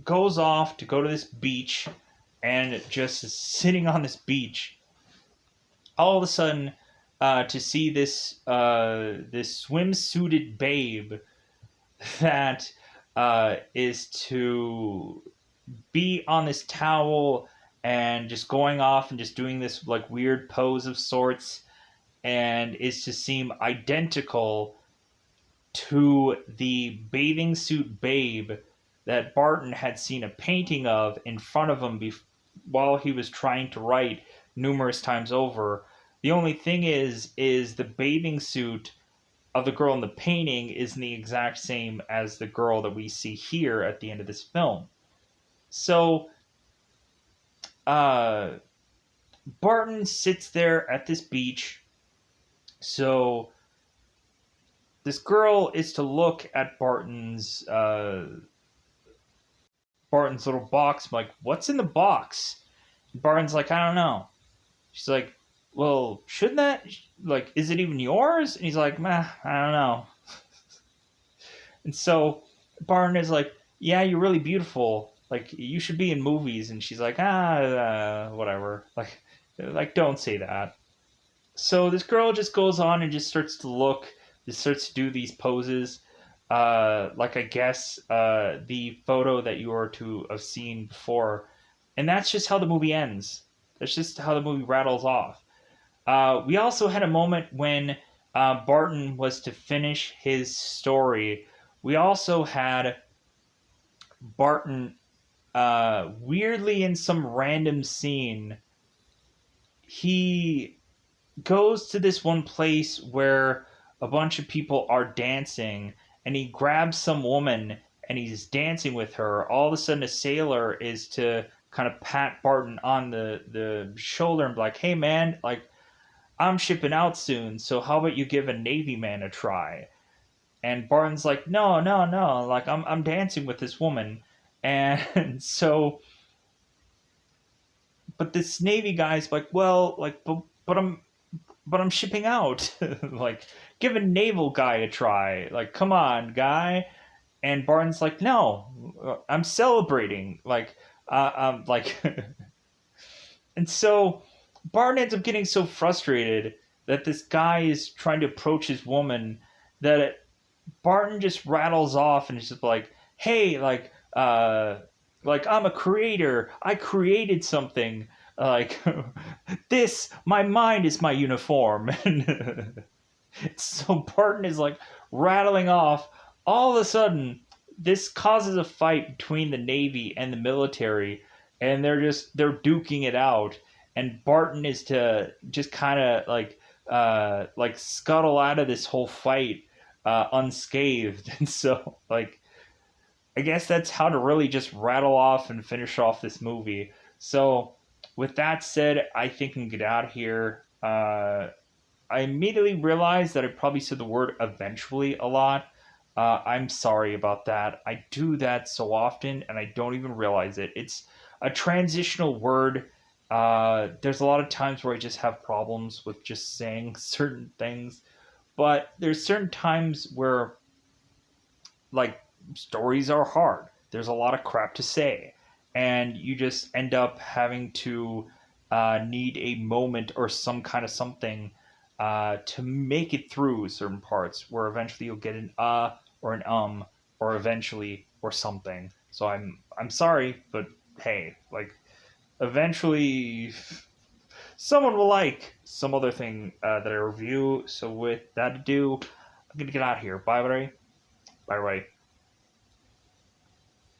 goes off to go to this beach, and just sitting on this beach, all of a sudden, to see this swimsuited babe that is to be on this towel and just going off and just doing this like weird pose of sorts, and is to seem identical to the bathing suit babe that Barton had seen a painting of in front of him while he was trying to write numerous times over. The only thing is the bathing suit of the girl in the painting isn't the exact same as the girl that we see here at the end of this film. So, uh, Barton sits there at this beach. So, this girl is to look at Barton's little box. I'm like, what's in the box? And Barton's like, I don't know. She's like, well, shouldn't that, like, is it even yours? And he's like, meh, I don't know. And so Barton is like, yeah, you're really beautiful. Like, you should be in movies. And she's like, whatever. Like, don't say that. So this girl just goes on and just starts to look, just starts to do these poses. Like, I guess, the photo that you were to have seen before. And that's just how the movie ends. That's just how the movie rattles off. We also had a moment when Barton was to finish his story. We also had Barton, weirdly in some random scene, he goes to this one place where a bunch of people are dancing, and he grabs some woman and he's dancing with her. All of a sudden, a sailor is to kind of pat Barton on the shoulder and be like, hey man, like, I'm shipping out soon, so how about you give a Navy man a try? And Barton's like, no, no, no, like, I'm dancing with this woman. And so, but this Navy guy's like, well, like, but I'm shipping out. Like, give a naval guy a try. Like, come on, guy. And Barton's like, no, I'm celebrating. Like, and so Barton ends up getting so frustrated that this guy is trying to approach his woman that Barton just rattles off and is just like, hey, like I'm a creator. I created something. Like, this, my mind is my uniform. And so Barton is like rattling off. All of a sudden, this causes a fight between the Navy and the military, and they're duking it out. And Barton is to just kind of like scuttle out of this whole fight unscathed. And so, like, I guess that's how to really just rattle off and finish off this movie. So, with that said, I think I can get out of here. I immediately realized that I probably said the word eventually a lot. I'm sorry about that. I do that so often, and I don't even realize it. It's a transitional word. There's a lot of times where I just have problems with just saying certain things, but there's certain times where, like, stories are hard. There's a lot of crap to say, and you just end up having to need a moment or some kind of something to make it through certain parts, where eventually you'll get an or an or eventually or something. So I'm sorry, but hey, like, eventually someone will like some other thing that I review. So with that ado, I'm gonna get out of here. Bye bye. Bye bye.